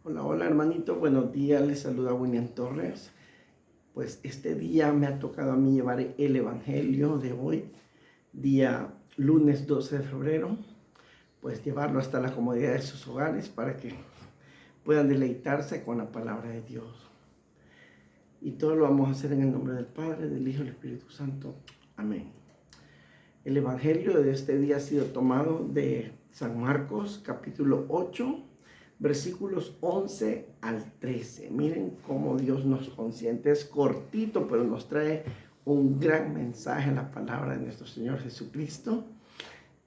Hola, hola hermanito, buenos días, les saluda William Torres. Pues este día me ha tocado a mí llevar el Evangelio de hoy, día lunes 12 de febrero, pues llevarlo hasta la comodidad de sus hogares para que puedan deleitarse con la palabra de Dios. Y todo lo vamos a hacer en el nombre del Padre, del Hijo y del Espíritu Santo. Amén. El Evangelio de este día ha sido tomado de San Marcos, capítulo 8, versículos 11 al 13. Miren cómo Dios nos consiente. Es cortito, pero nos trae un gran mensaje en la palabra de nuestro Señor Jesucristo.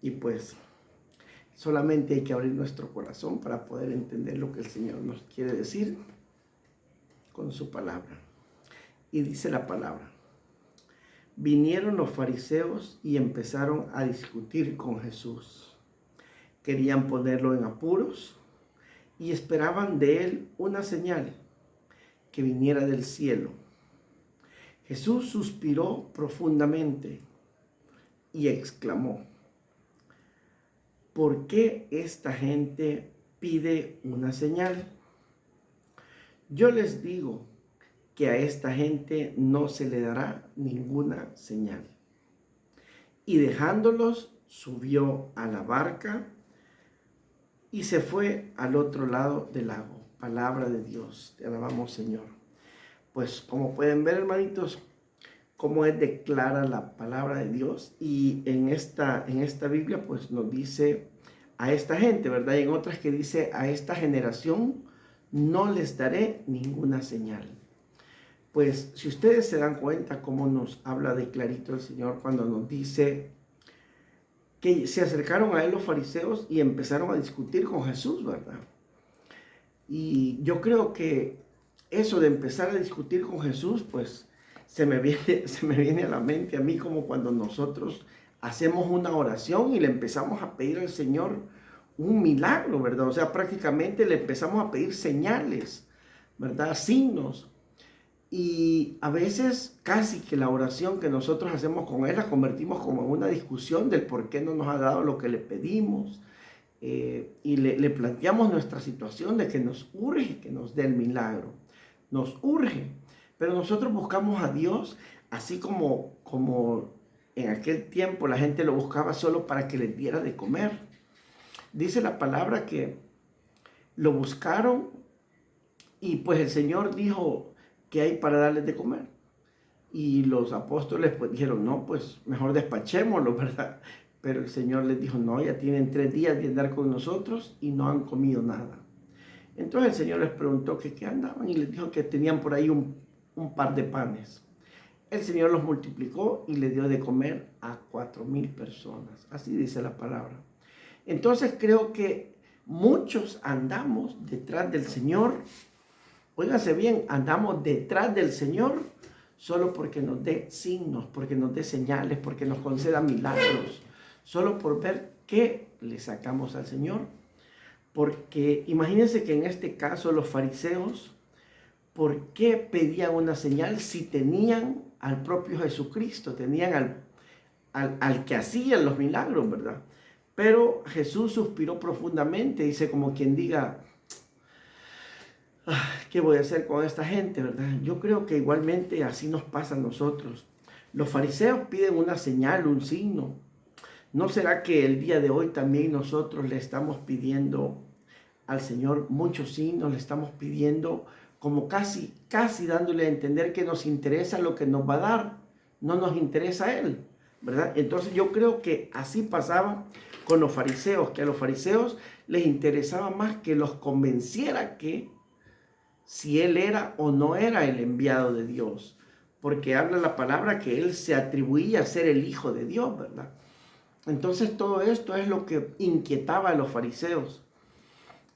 Y pues solamente hay que abrir nuestro corazón para poder entender lo que el Señor nos quiere decir con su palabra. Y dice la palabra: vinieron los fariseos y empezaron a discutir con Jesús. Querían ponerlo en apuros y esperaban de él una señal que viniera del cielo. Jesús suspiró profundamente y exclamó: ¿por qué esta gente pide una señal? Yo les digo que a esta gente no se le dará ninguna señal. Y dejándolos, subió a la barca y se fue al otro lado del lago. Palabra de Dios, te alabamos, Señor. Pues como pueden ver, hermanitos, cómo es de clara la palabra de Dios. Y en esta Biblia pues nos dice a esta gente, ¿verdad? Y en otras que dice: a esta generación no les daré ninguna señal. Pues si ustedes se dan cuenta cómo nos habla de clarito el Señor cuando nos dice que se acercaron a él los fariseos y empezaron a discutir con Jesús, ¿verdad? Y yo creo que eso de empezar a discutir con Jesús, pues se me viene a la mente a mí como cuando nosotros hacemos una oración y le empezamos a pedir al Señor un milagro, ¿verdad? O sea, prácticamente le empezamos a pedir señales, ¿verdad? Signos. Y a veces casi que la oración que nosotros hacemos con Él la convertimos como en una discusión del por qué no nos ha dado lo que le pedimos. Y le planteamos nuestra situación de que nos urge que nos dé el milagro. Nos urge. Pero nosotros buscamos a Dios así como en aquel tiempo la gente lo buscaba solo para que les diera de comer. Dice la palabra que lo buscaron y pues el Señor dijo: ¿qué hay para darles de comer? Y los apóstoles pues dijeron: no, pues mejor despachémoslo, ¿verdad? Pero el Señor les dijo: no, ya tienen 3 días de andar con nosotros y no han comido nada. Entonces el Señor les preguntó que qué andaban y les dijo que tenían por ahí un par de panes. El Señor los multiplicó y le dio de comer a 4,000 personas. Así dice la palabra. Entonces creo que muchos andamos detrás del Señor. Óigase bien, andamos detrás del Señor solo porque nos dé signos, porque nos dé señales, porque nos conceda milagros, solo por ver qué le sacamos al Señor. Porque imagínense que en este caso los fariseos, ¿por qué pedían una señal si tenían al propio Jesucristo, tenían al que hacía los milagros, ¿verdad? Pero Jesús suspiró profundamente, dice como quien diga: ¿qué voy a hacer con esta gente, verdad? Yo creo que igualmente así nos pasa a nosotros. Los fariseos piden una señal, un signo. ¿No será que el día de hoy también nosotros le estamos pidiendo al Señor muchos signos? Le estamos pidiendo como casi dándole a entender que nos interesa lo que nos va a dar, no nos interesa a Él, ¿verdad? Entonces yo creo que así pasaba con los fariseos, que a los fariseos les interesaba más que los convenciera que si él era o no era el enviado de Dios, porque habla la palabra que él se atribuía a ser el Hijo de Dios, ¿verdad? Entonces todo esto es lo que inquietaba a los fariseos.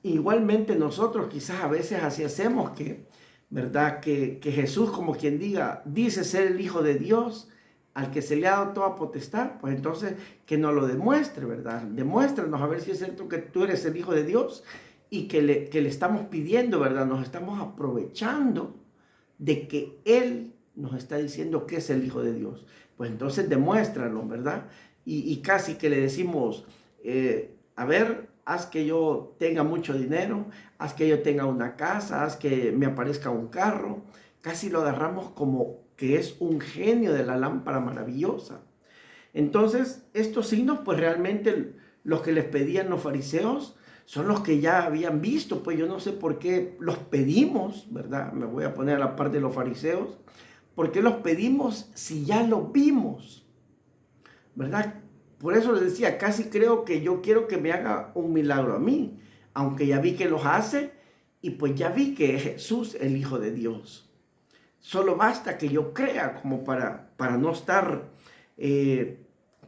Igualmente nosotros quizás a veces así hacemos que, ¿verdad? Que Jesús, como quien diga, dice ser el Hijo de Dios, al que se le ha dado toda potestad, pues entonces que nos lo demuestre, ¿verdad? Demuéstranos a ver si es cierto que tú eres el Hijo de Dios y que le estamos pidiendo, ¿verdad? Nos estamos aprovechando de que Él nos está diciendo que es el Hijo de Dios. Pues entonces demuéstralo, ¿verdad? Y casi que le decimos: a ver, haz que yo tenga mucho dinero, haz que yo tenga una casa, haz que me aparezca un carro. Casi lo agarramos como que es un genio de la lámpara maravillosa. Entonces, estos signos, pues realmente los que les pedían los fariseos son los que ya habían visto, pues yo no sé por qué los pedimos, ¿verdad? Me voy a poner a la parte de los fariseos. ¿Por qué los pedimos si ya los vimos? ¿Verdad? Por eso les decía, casi creo que yo quiero que me haga un milagro a mí, aunque ya vi que los hace y pues ya vi que es Jesús el Hijo de Dios. Solo basta que yo crea como para no estar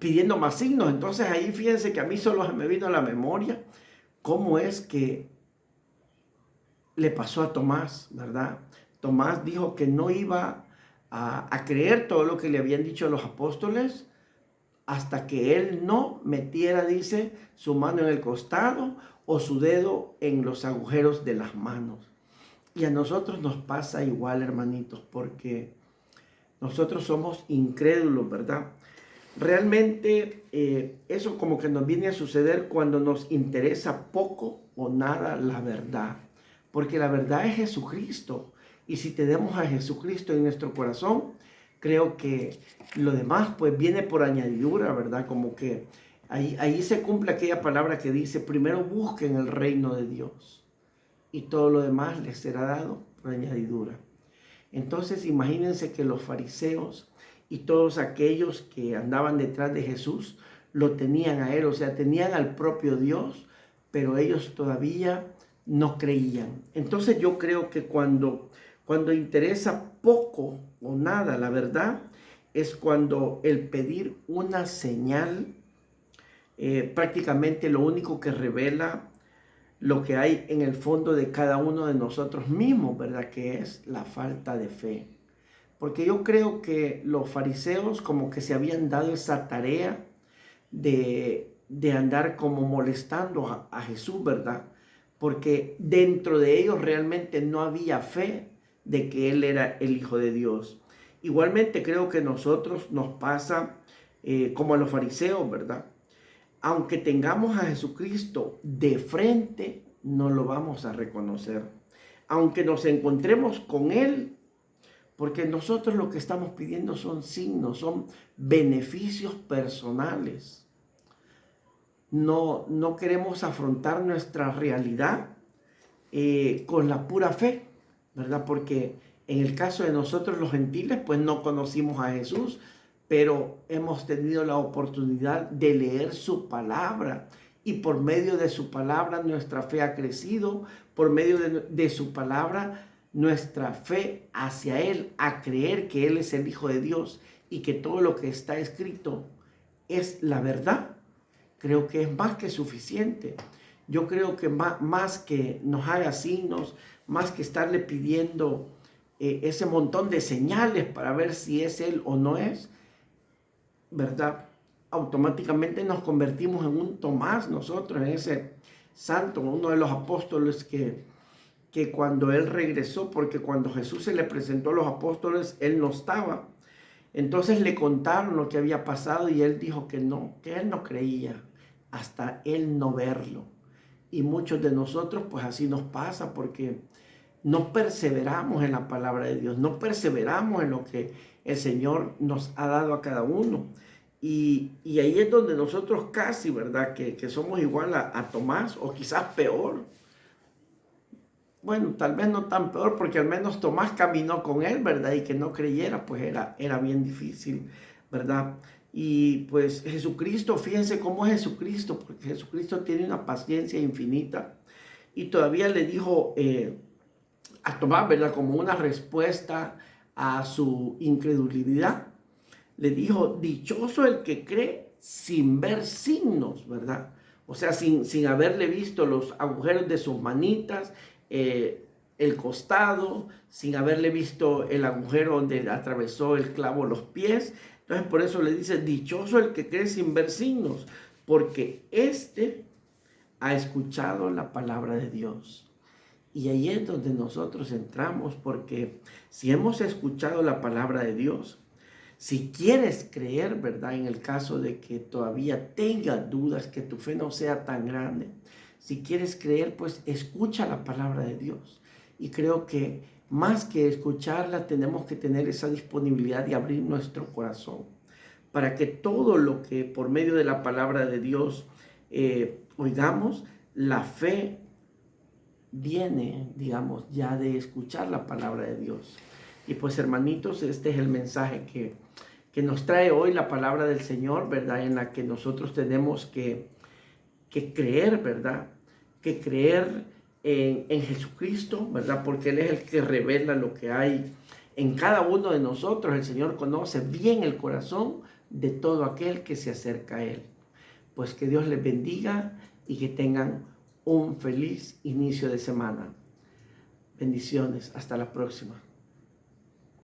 pidiendo más signos. Entonces ahí fíjense que a mí solo se me vino a la memoria cómo es que le pasó a Tomás, ¿verdad? Tomás dijo que no iba a creer todo lo que le habían dicho los apóstoles hasta que él no metiera, dice, su mano en el costado o su dedo en los agujeros de las manos. Y a nosotros nos pasa igual, hermanitos, porque nosotros somos incrédulos, ¿verdad? Realmente eso como que nos viene a suceder cuando nos interesa poco o nada la verdad. Porque la verdad es Jesucristo. Y si tenemos a Jesucristo en nuestro corazón, creo que lo demás pues viene por añadidura, ¿verdad? Como que ahí se cumple aquella palabra que dice, primero busquen el reino de Dios y todo lo demás les será dado por añadidura. Entonces imagínense que los fariseos y todos aquellos que andaban detrás de Jesús lo tenían a él, o sea, tenían al propio Dios, pero ellos todavía no creían. Entonces yo creo que cuando interesa poco o nada la verdad, es cuando el pedir una señal prácticamente lo único que revela lo que hay en el fondo de cada uno de nosotros mismos, ¿verdad? Que es la falta de fe. Porque yo creo que los fariseos como que se habían dado esa tarea de andar como molestando a Jesús, ¿verdad? Porque dentro de ellos realmente no había fe de que Él era el Hijo de Dios. Igualmente creo que nosotros nos pasa como a los fariseos, ¿verdad? Aunque tengamos a Jesucristo de frente, no lo vamos a reconocer. Aunque nos encontremos con Él, porque nosotros lo que estamos pidiendo son signos, son beneficios personales. No queremos afrontar nuestra realidad con la pura fe, ¿verdad? Porque en el caso de nosotros los gentiles, pues no conocimos a Jesús, pero hemos tenido la oportunidad de leer su palabra y por medio de su palabra nuestra fe ha crecido, por medio de su palabra nuestra fe hacia Él, a creer que Él es el Hijo de Dios y que todo lo que está escrito es la verdad, creo que es más que suficiente. Yo creo que más que nos haga signos, más que estarle pidiendo ese montón de señales para ver si es Él o no es, ¿verdad? Automáticamente nos convertimos en un Tomás nosotros, en ese santo, uno de los apóstoles que cuando él regresó, porque cuando Jesús se le presentó a los apóstoles, él no estaba. Entonces le contaron lo que había pasado y él dijo que no, que él no creía hasta él no verlo. Y muchos de nosotros pues así nos pasa porque no perseveramos en la palabra de Dios, no perseveramos en lo que el Señor nos ha dado a cada uno. Y ahí es donde nosotros casi, ¿verdad? Que somos igual a Tomás o quizás peor. Bueno, tal vez no tan peor porque al menos Tomás caminó con él, ¿verdad? Y que no creyera, pues era bien difícil, ¿verdad? Y pues Jesucristo, fíjense cómo es Jesucristo, porque Jesucristo tiene una paciencia infinita y todavía le dijo a Tomás, ¿verdad? Como una respuesta a su incredulidad, le dijo, dichoso el que cree sin ver signos, ¿verdad? O sea, sin haberle visto los agujeros de sus manitas, el costado, sin haberle visto el agujero donde atravesó el clavo los pies. Entonces por eso le dice, dichoso el que cree sin ver signos, porque éste ha escuchado la palabra de Dios. Y ahí es donde nosotros entramos, porque si hemos escuchado la palabra de Dios, si quieres creer, ¿verdad? En el caso de que todavía tengas dudas, que tu fe no sea tan grande, Si quieres creer, pues escucha la palabra de Dios. Y creo que más que escucharla, tenemos que tener esa disponibilidad de abrir nuestro corazón para que todo lo que por medio de la palabra de Dios oigamos, la fe viene, digamos, ya de escuchar la palabra de Dios. Y pues hermanitos, este es el mensaje que nos trae hoy la palabra del Señor, ¿verdad? En la que nosotros tenemos que creer, ¿verdad? Que creer en Jesucristo, ¿verdad? Porque Él es el que revela lo que hay en cada uno de nosotros. El Señor conoce bien el corazón de todo aquel que se acerca a Él. Pues que Dios les bendiga y que tengan un feliz inicio de semana. Bendiciones. Hasta la próxima.